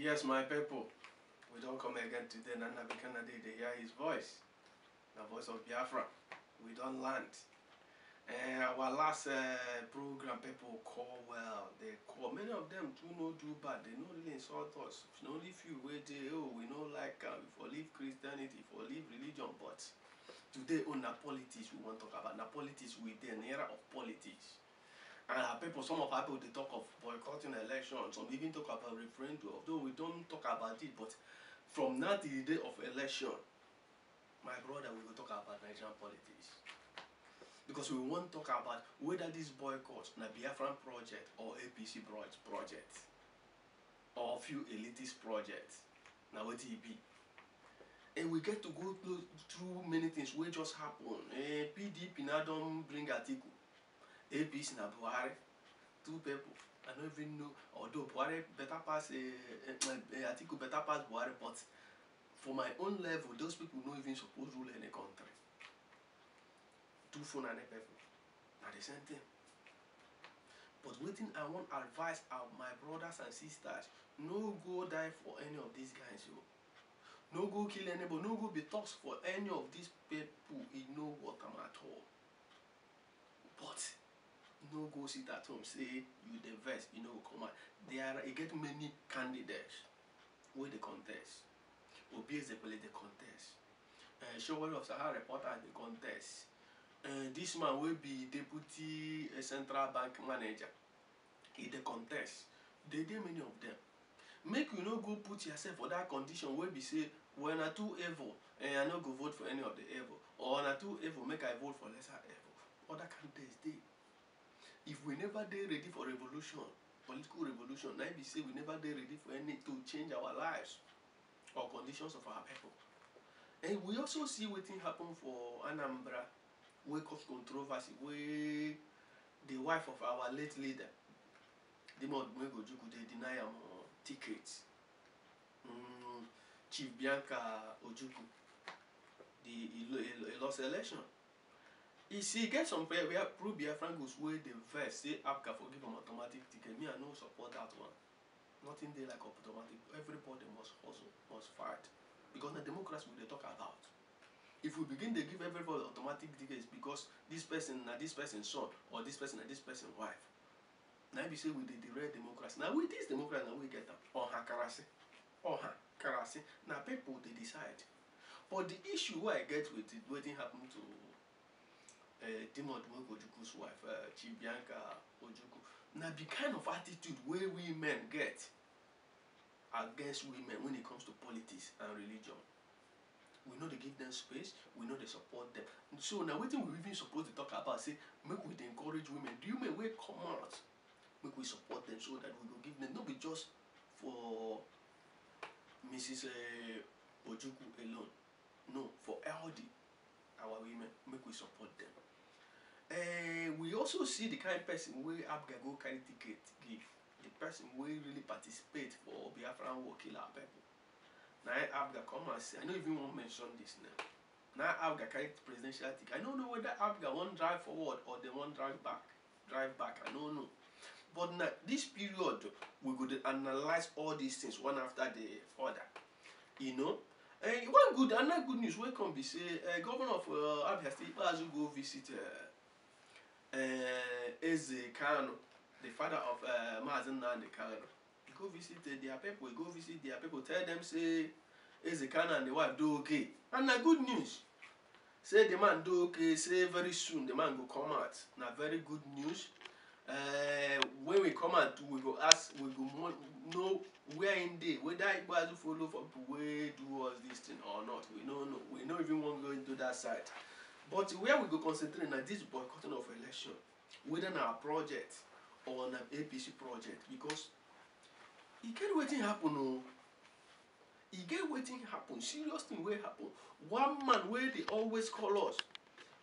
Yes, my people, we don't come again today. Nana Bikanade, they hear his voice, the voice of Biafra. We don't land. And our last program, people call well. They call many of them do not do bad. They don't really insult us. Only few wait. We know like we for leave Christianity, for leave religion. But today on the politics, we want to talk about the politics. We in an era of politics. And our people, some of our people, they talk of boycotting elections. Some even talk about referendum. Although we don't talk about it, but from now to the day of election, my brother, we will talk about Nigerian politics. Because we won't talk about whether this boycott, the Biafran project or APC project, or a few elitist projects. Now what it be. And we get to go through many things which just happen. PDP now don't bring article. APC na Buhari, two people. I don't even know. Although Buhari better pass article better pass Buhari, but for my own level, those people don't even supposed to rule any country. Two phone and people. Now the same thing. But waiting, I want advice of my brothers and sisters. No go die for any of these guys, yo. No go kill anybody. No go be tossed for any of these people. You know what I'm at all. But no go sit at home say you the best, you know, come out. You get many candidates with the contest. Obies they play the contest. Showell of Sahara reporter at the contest. This man will be deputy central bank manager in the contest. They did many of them. Make you no go put yourself for that condition where be say when I too evil and I no go vote for any of the evil, or when I too evil make I vote for lesser evil. Other candidates they. If we never dey ready for revolution, political revolution, now be say we never dey ready for any to change our lives or conditions of our people. And we also see wetin happen for Anambra, wey cause controversy, wey the wife of our late leader, Dimod Ojukwu, they deny him tickets. Chief Bianca Ojukwu, he lost election. You see, get some prayer where prove Biafran goes where the verse say Abka for give them automatic ticket. Me, I no support that one. Nothing there like automatic. Everybody must hustle, must fight. Because the democracy we they talk about. If we begin to give everybody automatic tickets because this person na this person's son or this person na this person's wife. Now we say we the real democracy. Now with this democracy now we get them. Karasi. Karasi. Now people they decide. But the issue where I get with it, what happened to Dimod Ojukwu's wife, Chief Bianca Ojukwu. Now the kind of attitude where women get against women when it comes to politics and religion. We know they give them space, we know they support them. And so now what we even supposed to talk about, say, make we encourage women. Do you mean we come out? Make we support them so that we will give them, not be just for Mrs. Ojukwu alone. No, for all our women, make we support them. We also see the kind of person where Abga go carry ticket give. The person where really participate for Biafran war kill our people. Now Abga come and say, I don't even want to mention this now. Now Abga carry presidential ticket. I don't know whether Abga won't drive forward or they won't drive back. I don't know. But now this period we could analyze all these things one after the other. You know? One good and not good news wey come be say governor of Abia State Ipazu go visit Eze Kano, the father of Mazen Nnamdi Kano. He go visit their people. He go visit their people. Tell them say Eze Kano and the wife do okay. And na good news. Say the man do okay. Say very soon the man go come out. Na very good news. When we come out, we go ask. We go know where in day whether Ipazu follow for people wey do us this thing or not. We don't know. We don't even want to go into that side. But where we go concentrate on this boycotting of election, whether on our project or on an APC project, because you get waiting happen. Oh, you get waiting happen. Serious thing will happen. One man where they always call us,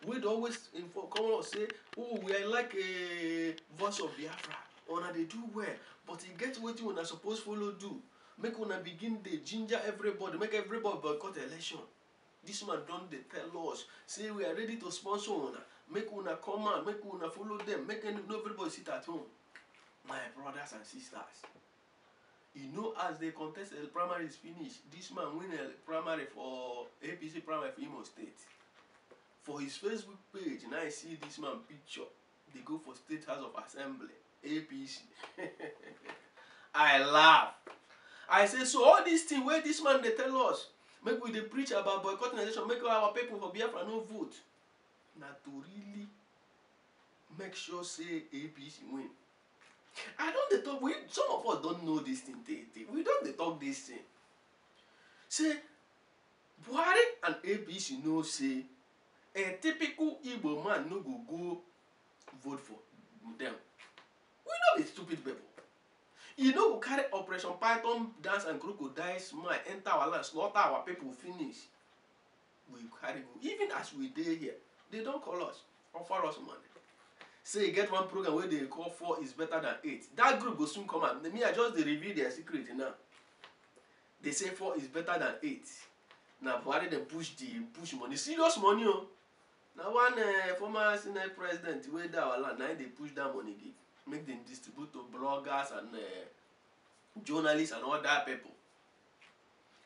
where they always call us say, oh, we are like a voice of Biafra. Or they do well, but you get waiting when I suppose follow do. Make una begin the ginger everybody, make everybody boycott election. This man don't they tell us, say we are ready to sponsor una, make una come out, make una follow them, make everybody sit at home. My brothers and sisters, You know, as they contest the primary is finished, this man win a primary for APC primary for Imo State. For his Facebook page, now I see this man picture. They go for State House of Assembly, APC. I laugh. I say, so all these things where this man they tell us, make we they preach about boycotting election, make our people for Biafra no vote. Now to really make sure say APC win. I don't talk. Some of us don't know this thing. We don't talk this thing. Say, Buhari and APC know say a typical Igbo man no go vote for them. We know the stupid people. You know we carry Operation Python dance and crocodile smile enter our land, slaughter our people, finish. We carry go. Even as we dey here, they don't call us, offer us money. Say you get one program where they call 4 is better than 8. That group will soon come out. Me, I just reveal their secret now. They say 4 is better than 8. Now, Buhari they push money. Serious money, oh. Now, one former Senate president, where our land, now they push that money, give. Make them distribute to bloggers and journalists and other people.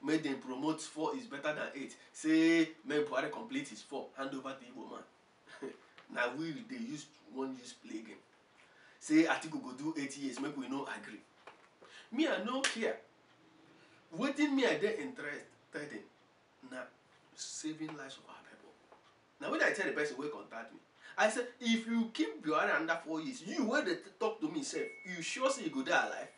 Make them promote 4 is better than 8. Say, make Buhari complete his 4. Hand over to Igbo man. Now they won't use play game. Say Atiku go do 8 years, make we no agree. Me I no care. Waiting me I dey interested in now saving lives of our people. Now when I tell the person will contact me, I say if you keep Buhari under 4 years, you where they talk to me self, you sure say you go die alive.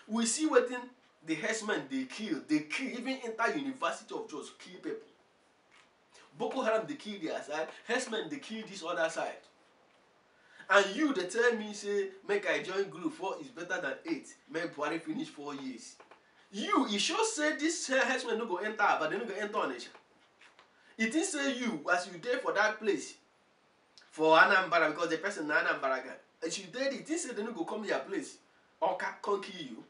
We see waiting the herdsmen they kill, even enter University of Jos kill people. Boko Haram they kill their side, herdsmen they kill this other side. And you they tell me say make I join group 4 is better than 8. Make Buhari finish 4 years. You sure say this herdsmen no go enter, but they no go enter on nation. It is say you as you there for that place for Anambra because the person na Anambra guy. As you there, it is say they no go come to your place. Oka can't kill you.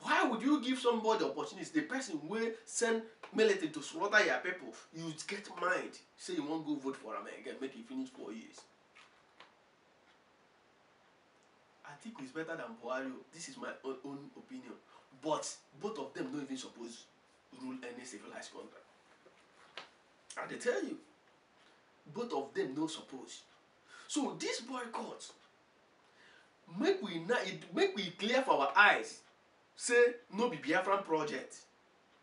Why would you give somebody opportunity? The person will send military to slaughter your people. You get mind. Say you won't go vote for him again. Make it finish 4 years. Atiku is better than Buhari. This is my own opinion. But both of them don't even suppose rule any civilized country. And they tell you, both of them don't suppose. So this boycott, make we clear for our eyes. Say no be Biafran project,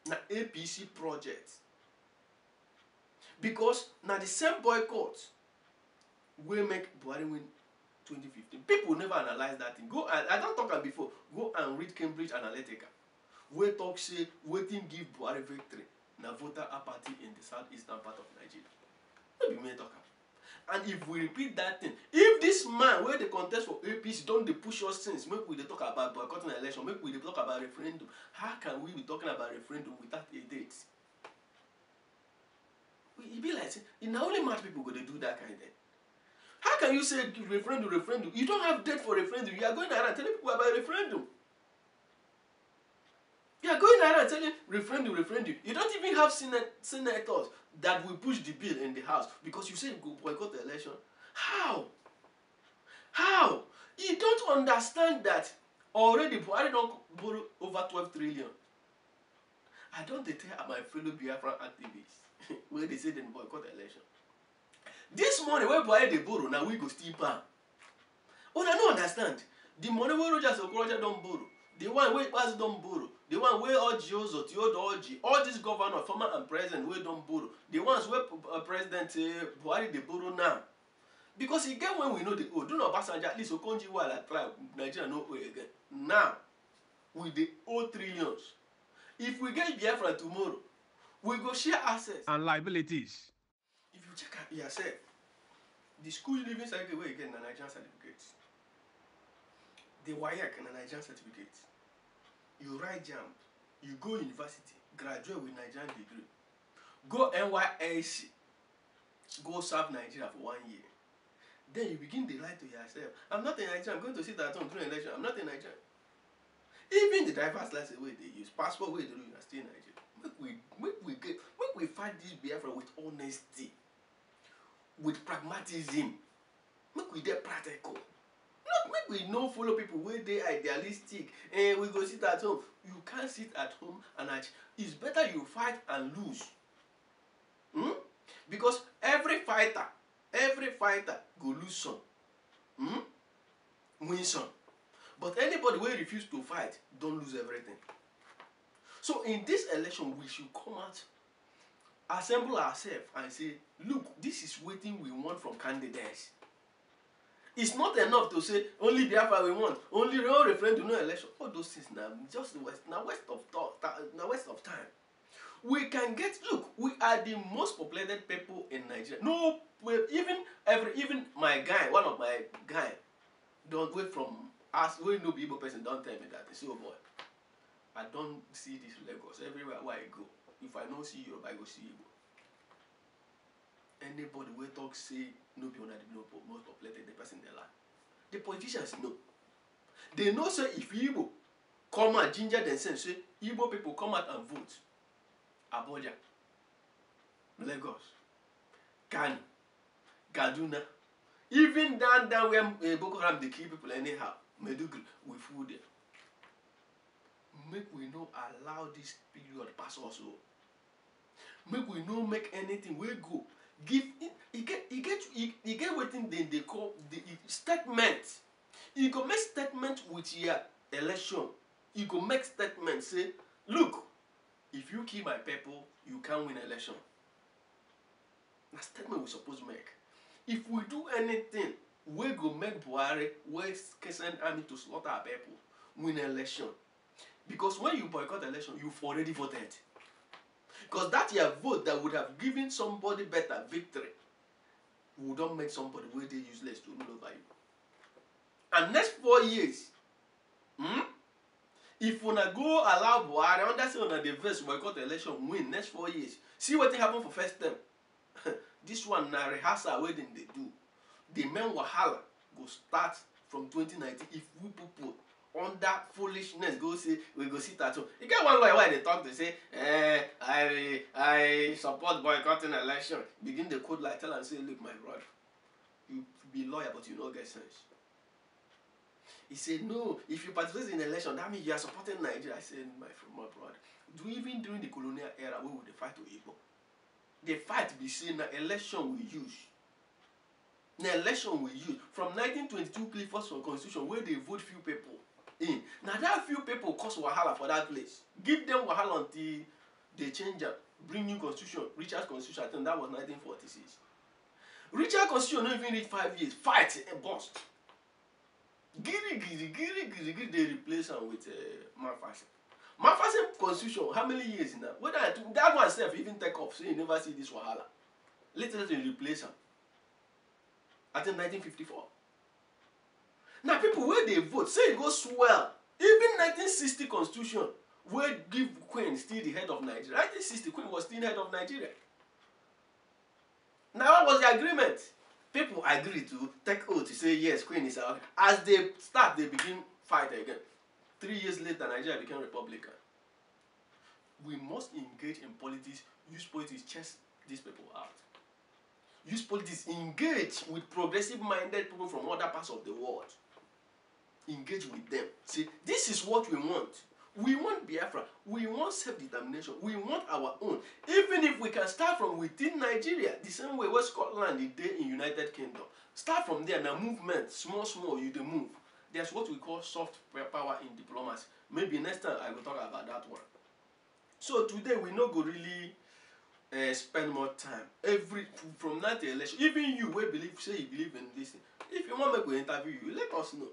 na APC project. Because now the same boycott will make Buhari win 2015. People never analyze that thing. Go and I don't talk about before. Go and read Cambridge Analytica. We talk say waiting give Buhari victory. Na voter apathy in the southeastern part of Nigeria. No be me talk. And if we repeat that thing, if this man where they contest for APC don't they push us since, make we they talk about boycotting an election, make we they talk about referendum. How can we be talking about referendum without a date? It be like in only much people go to do that kind of thing. How can you say referendum? You don't have date for referendum. You are going around and telling people about referendum. You are going around and telling referendum. You don't even have senators that will push the bill in the House because you say you go boycott the election. How? You don't understand that already Buhari don't borrow over 12 trillion. I don't tell my fellow Biafra activists where they say they boycott the election. This money where Buhari they borrow, now we go steal pan. Oh, I don't understand. The money where Rogers Okorocha don't borrow. The one where Paz don't borrow. The one where Ojiozo, Teodoji, all these governors, former and present, where don't borrow. The ones where President Buhari they borrow now. Because again, when we know the owe, do not pass at least Okonji while I try Nigeria no owe again. Now, with the owe trillions, if we get Biafra tomorrow, we go share assets and liabilities. If you check out yourself, the school living cycle where you get a Nigerian certificate, the WAEC and a Nigerian certificate, you write jam, you go university, graduate with Nigerian degree, go NYSC, go serve Nigeria for 1 year. Then you begin to lie to yourself. I'm not in Nigeria, I'm going to sit at home during election. I'm not in Nigeria. Even the driver's license way they use, passport way they do, you are still in Nigeria. Make we fight this Biafra with honesty, with pragmatism. Make we dey practical. Not make we no follow people wey dey idealistic and we go sit at home. You can't sit at home and achieve. It's better you fight and lose. Because every fighter go lose some, win some. But anybody wey refuse to fight don lose everything. So in this election, we should come out, assemble ourselves and say, look, this is wetin we want from candidates. It's not enough to say only Biafra we want, only no referendum, no election. All those things now just waste of time. We can get, look, we are the most populated people in Nigeria. No, even my guy, one of my guy, don't wait from us, we no Igbo person, don't tell me that. They say, oh boy, I don't see this Lagos. Everywhere where I go, if I don't see Europe, I go see Igbo. Anybody will talk say no be one of the most populated the person in their life. The politicians know. They know say if Igbo come and ginger themselves, say Igbo people come out and vote. Abuja, Lagos, Kano, Kaduna, even down where Boko Haram they kill people anyhow, Medugri, we fool them. Make we no allow this period pass also. Make we no make anything we go. Give you get what they call the statement. You go make statement with your election. You go make statement say, look, if you kill my people, you can't win election. That's statement we supposed to make. If we do anything, we go make Buhari, we send army to slaughter our people, win election. Because when you boycott election, you've already voted. Because that your vote that would have given somebody better victory would not make somebody where they useless to rule over you. And next 4 years, if we go allow Buhari, under say on the verse boycott election win next 4 years, see what happen for first term. This one na rehearsal wedding they do. The main wahala go start from 2019 if we people under foolishness go say we go sit at home. You get one lawyer why they talk to say, I support boycotting election. Begin the code like tell and say, look, my brother, you be lawyer but you don't get sense. He said, no, if you participate in election, that means you are supporting Nigeria. I said, my brother, even during the colonial era, we would fight to Igbo. The fight be saying that election we use. The election we use. From 1922 Clifford's constitution, where they vote few people in. Now that few people cause wahala for that place. Give them wahala until they change up. Bring new constitution. Richard's constitution, I think that was 1946. Richard's constitution not even reach 5 years. Fight and bust. Giri, they replace him with Manfasen. Manfasen constitution, how many years now? Whether that one self even take off, so you never see this wahala. Later they replace him. I think 1954. Now people where they vote, say it goes swell. Even 1960 constitution, where give Queen still the head of Nigeria. 1960 Queen was still head of Nigeria. Now what was the agreement? People agree to take oath to say yes, Queen is out. As they start, they begin fight again. 3 years later, Nigeria became Republican. We must engage in politics, use politics, chase these people out. Use politics, engage with progressive-minded people from other parts of the world. Engage with them. Say, this is what we want. We want Biafra. We want self-determination. We want our own. Even if we can start from within Nigeria, the same way where Scotland is there in United Kingdom. Start from there. Now movement, small, you dey move. There's what we call soft power in diplomacy. Maybe next time I will talk about that one. So today we no go really spend more time. From that election, even you will say you believe in this. If you want me to interview you, let us know.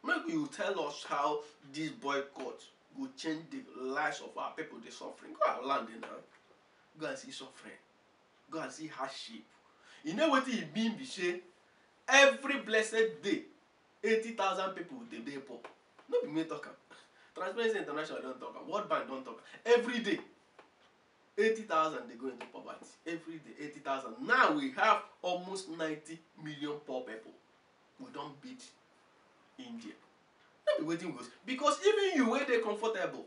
Maybe you tell us how this boycott will change the lives of our people. They're suffering. Go and land now. Go and see suffering. Go and see hardship. You know what it means? Say every blessed day, 80,000 people they poor. No be me talking. Transparency International don't talk. World Bank don't talk. Every day, 80,000 they go into poverty. Every day, 80,000. Now we have almost 90 million poor people. We don't beat India. Not be waiting goes. Because even you where they comfortable,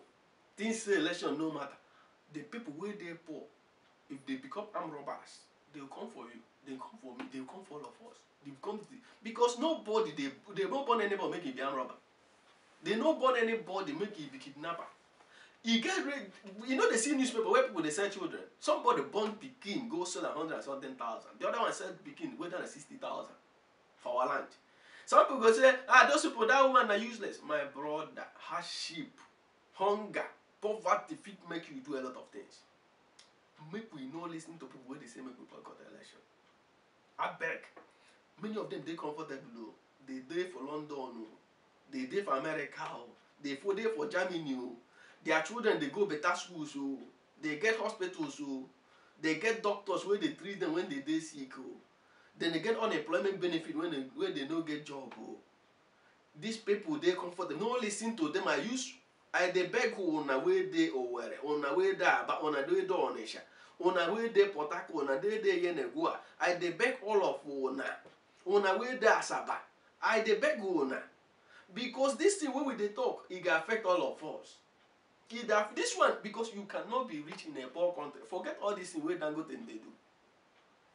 things say election no matter. The people where they poor, if they become armed robbers, they'll come for you. They'll come for me. They'll come for all of us. Because nobody, they don't born anybody make it be armed robber. They don't born anybody make it be kidnapper. You get you know, they see newspaper where people they sell children. Somebody born Pekin go sell 100 something thousand. The other one sell Pekin go down 60,000 for our land. Some people go say, those people, that woman are useless. My brother, hardship, hunger, poverty fit make you do a lot of things. Make we no listen to people where they say make we boycott the election. I beg. Many of them they comfortable. They there for London. They there for America. They there for Germany. Their children they go better schools. They get hospitals. They get doctors where they treat them when they sick. Then they get unemployment benefit when they no get job. These people they comfort them. No listen to them. I they beg who on a way they or where on a way there, but on a way do on Asia. On a way they potako on a day they yenegua. I they beg all of on a way there Saba. I they beg who because this thing when we they talk, it can affect all of us. This one because you cannot be rich in a poor country. Forget all this thing where Dangote they do.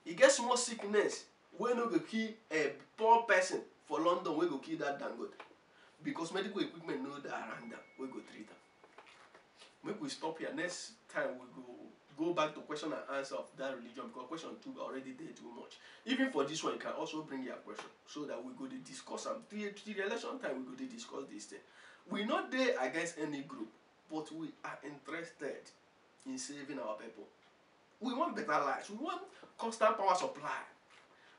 You get small sickness. We no go kill a poor person for London. We go kill that Dangote because medical equipment know that around them. We go treat them. Maybe we stop here. Next time we go back to question and answer of that religion because question 2 already did too much. Even for this one, you can also bring your question so that we go to discuss them. The election time we go to discuss this thing. We're not there against any group, but we are interested in saving our people. We want better lives. We want constant power supply.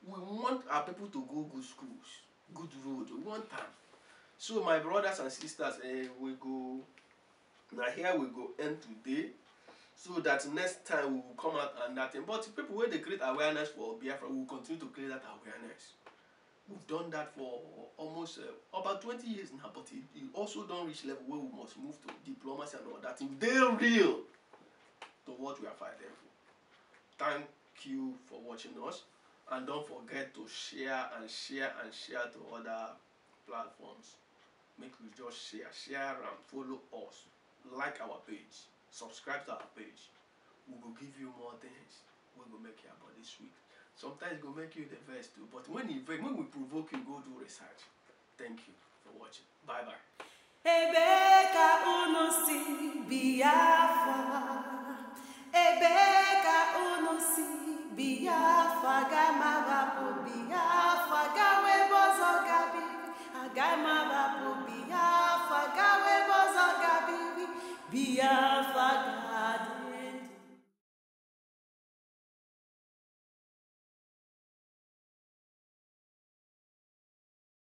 We want our people to go good schools, good roads. We want time. So my brothers and sisters, we go. Now here we go end today, so that next time we will come out and that thing. But people where they create awareness for Biafra, we will continue to create that awareness. We've done that for almost about 20 years now, but it also don't reach level where we must move to diplomacy and all that thing. They're real to what we are fighting for. Thank you for watching us, and don't forget to share to other platforms. Make we just share and follow us, like our page, subscribe to our page. We will give you more things. We will make your body sweet. Sometimes it will make you the best too, but when we provoke you, go do research. Thank you for watching. Bye bye. Ebeka unusi Biafra, Ebeka unusi Biafra, Gamarapu Biafra, Gawe bozo gabi, Agama.